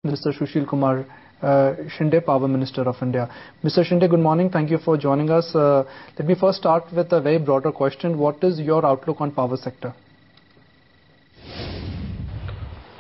Mr. Sushil Kumar Shinde, Power Minister of India. Mr. Shinde, good morning. Thank you for joining us. Let me first start with a very broader question. What is your outlook on power sector?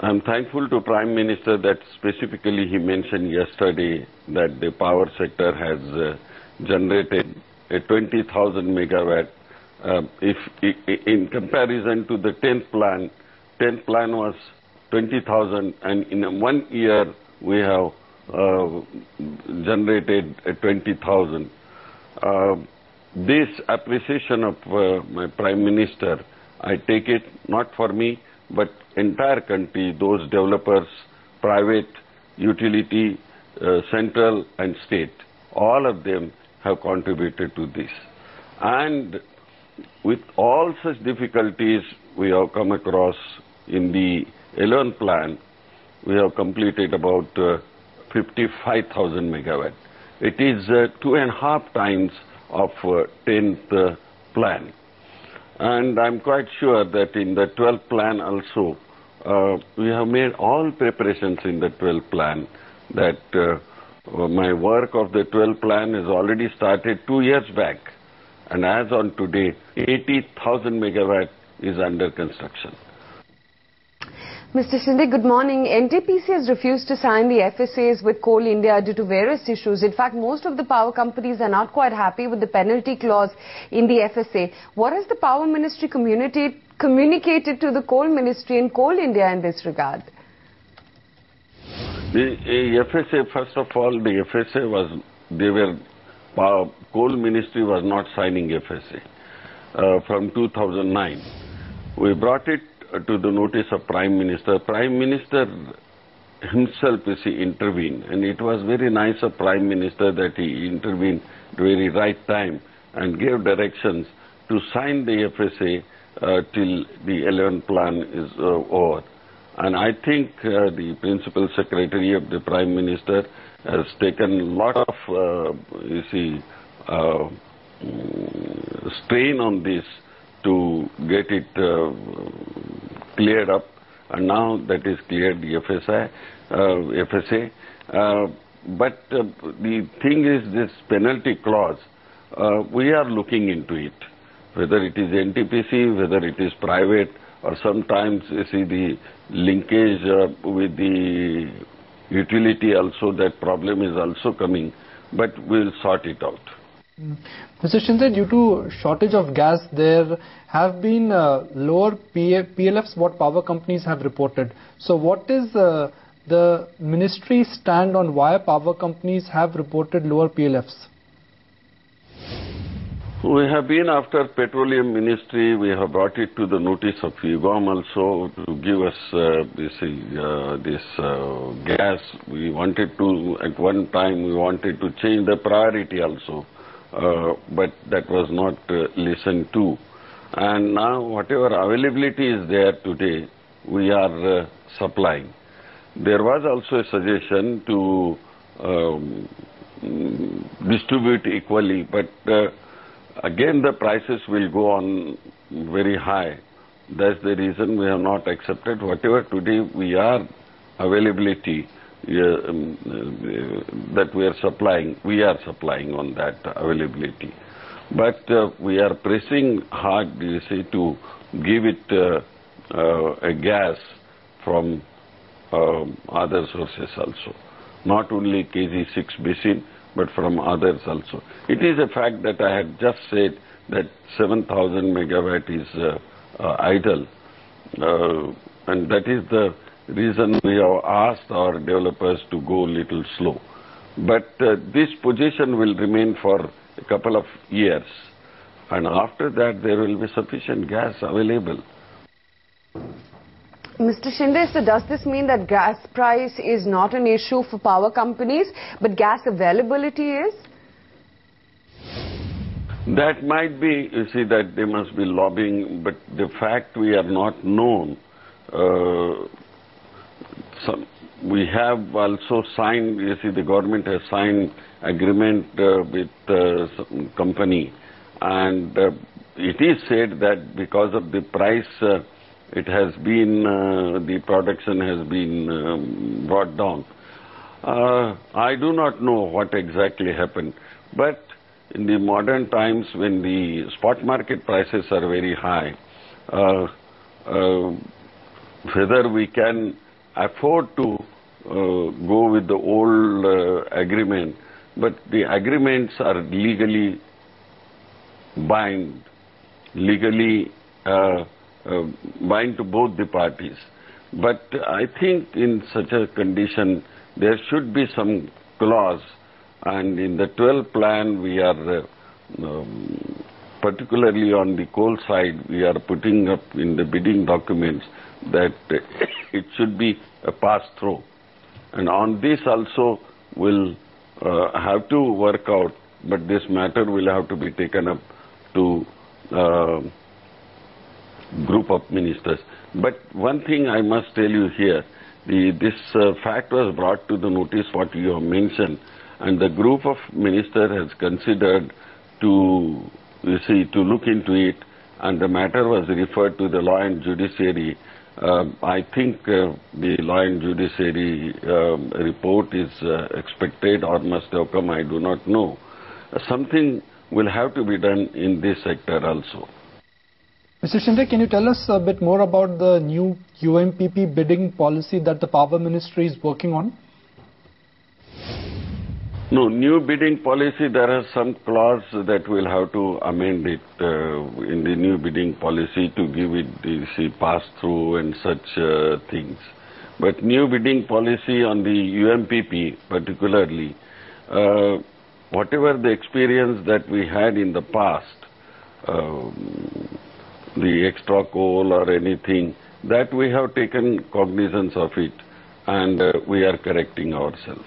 I'm thankful to Prime Minister that specifically he mentioned yesterday that the power sector has generated a 20,000 megawatt. If in comparison to the 10th plan was 20,000, and in 1 year we have generated 20,000. This appreciation of my Prime Minister, I take it not for me, but entire country, those developers, private, utility, central and state, all of them have contributed to this. And with all such difficulties we have come across in the 11th plan, we have completed about 55,000 megawatt. It is 2.5 times of 10th plan. And I'm quite sure that in the 12th plan also, we have made all preparations in the 12th plan, that my work of the 12th plan has already started 2 years back. And as on today, 80,000 megawatt is under construction. Mr. Shinde, good morning. NTPC has refused to sign the FSAs with Coal India due to various issues. In fact, most of the power companies are not quite happy with the penalty clause in the FSA. What has the Power Ministry communicated to the Coal Ministry and Coal India in this regard? The FSA, first of all, the FSA was, Coal Ministry was not signing FSA from 2009. We brought it to the notice of Prime Minister. Prime Minister himself, intervened, and it was very nice of Prime Minister that he intervened at the very right time and gave directions to sign the FSA till the 11th plan is over. And I think the Principal Secretary of the Prime Minister has taken a lot of, strain on this to get it cleared up, and now that is cleared, the FSA. But the thing is, this penalty clause, we are looking into it, whether it is NTPC, whether it is private, or sometimes the linkage with the utility also, that problem is also coming, but we will sort it out. Mr. Shinde, due to shortage of gas, there have been lower PLFs what power companies have reported. So what is the ministry stand on why power companies have reported lower PLFs? We have been after Petroleum Ministry. We have brought it to the notice of UGOM also to give us this gas. We wanted to, at one time, we wanted to change the priority also. But that was not listened to. And now whatever availability is there today, we are supplying. There was also a suggestion to distribute equally, but again the prices will go on very high. That's the reason we have not accepted. Whatever today we are availability, that we are supplying on that availability. But we are pressing hard, to give it a gas from other sources also. Not only KG6 basin, but from others also. It is a fact that I had just said that 7,000 megawatt is idle, and that is the reason we have asked our developers to go a little slow. But this position will remain for a couple of years, and after that there will be sufficient gas available. Mr. Shinde, so does this mean that gas price is not an issue for power companies, but gas availability is? That might be, that they must be lobbying, but the fact we are not known. We have also signed, the government has signed agreement with some company, and it is said that because of the price it has been, the production has been brought down. I do not know what exactly happened, but in the modern times when the spot market prices are very high, whether we can afford to go with the old agreement, but the agreements are legally bind to both the parties. But I think in such a condition, there should be some clause, and in the 12th plan, we are, particularly on the coal side, we are putting up in the bidding documents that it should be a pass-through. And on this also will have to work out, but this matter will have to be taken up to group of ministers. But one thing I must tell you here, this fact was brought to the notice what you have mentioned, and the group of ministers has considered to, to look into it, and the matter was referred to the Law and Judiciary. I think the Law and Judiciary report is expected or must have come, I do not know. Something will have to be done in this sector also. Mr. Shinde, can you tell us a bit more about the new UMPP bidding policy that the Power Ministry is working on? No, new bidding policy, there are some clause that will have to amend it in the new bidding policy to give it the pass-through and such things. But new bidding policy on the UMPP particularly, whatever the experience that we had in the past, the extra coal or anything, that we have taken cognizance of it, and we are correcting ourselves.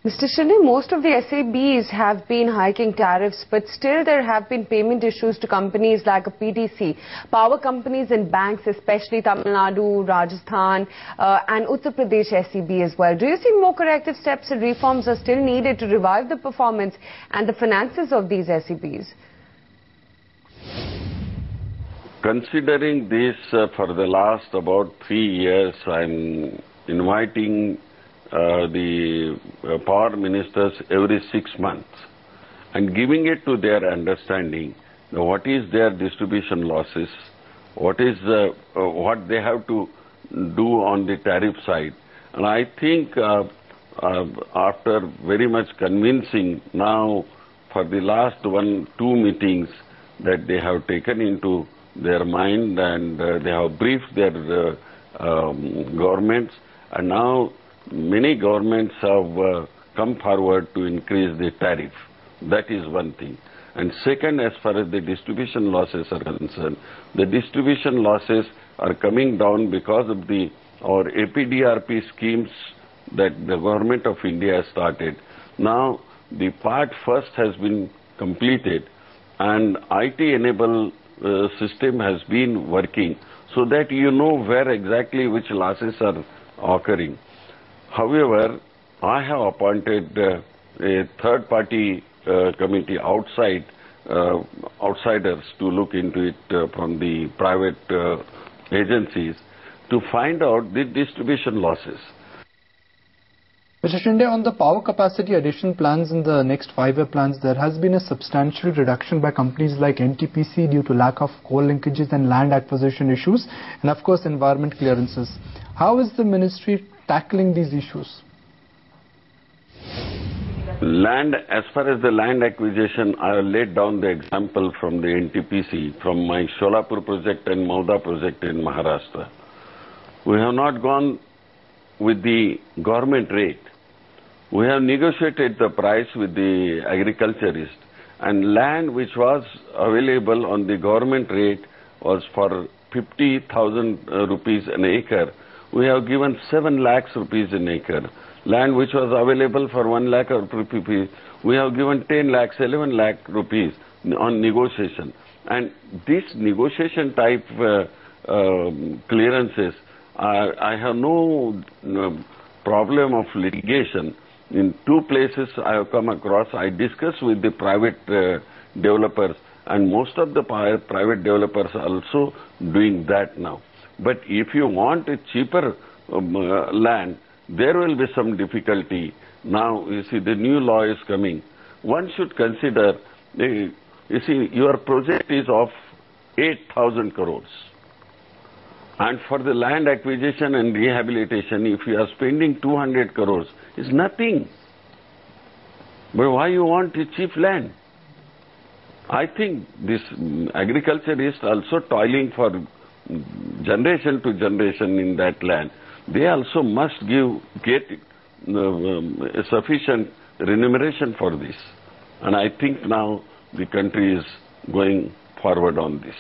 Mr. Shinde, most of the SABs have been hiking tariffs, but still there have been payment issues to companies like PTC, power companies and banks, especially Tamil Nadu, Rajasthan and Uttar Pradesh SAB as well. Do you think more corrective steps and reforms are still needed to revive the performance and the finances of these SABs? Considering this, for the last about 3 years, I'm inviting the power ministers every 6 months and giving it to their understanding what is their distribution losses, what is what they have to do on the tariff side. And I think after very much convincing now for the last 1-2 meetings that they have taken into their mind, and they have briefed their governments, and now many governments have come forward to increase the tariff. That is one thing. And second, as far as the distribution losses are concerned, the distribution losses are coming down because of our APDRP schemes that the government of India has started. Now, the part first has been completed, and IT-enabled system has been working, so that you know where exactly which losses are occurring. However, I have appointed a third-party committee outsiders to look into it from the private agencies to find out the distribution losses. Mr. Shinde, on the power capacity addition plans in the next 5-year plans, there has been a substantial reduction by companies like NTPC due to lack of coal linkages and land acquisition issues, and of course environment clearances. How is the ministry tackling these issues? Land, as far as the land acquisition, I have laid down the example from the NTPC, from my Sholapur project and Mauda project in Maharashtra. We have not gone with the government rate. We have negotiated the price with the agriculturist, and land which was available on the government rate was for 50,000 rupees an acre. We have given 7 lakhs rupees an acre. Land which was available for 1 lakh rupees, we have given 10 lakhs, 11 lakh rupees on negotiation. And this negotiation type clearances, I have no problem of litigation. In 2 places I have come across, I discussed with the private developers, and most of the private developers are also doing that now. But if you want a cheaper land, there will be some difficulty. Now, you see, the new law is coming. One should consider, you see, your project is of 8,000 crores. And for the land acquisition and rehabilitation, if you are spending 200 crores, it's nothing. But why you want a cheap land? I think this agriculturists also toiling for generation to generation in that land. They also must get sufficient remuneration for this. And I think now the country is going forward on this.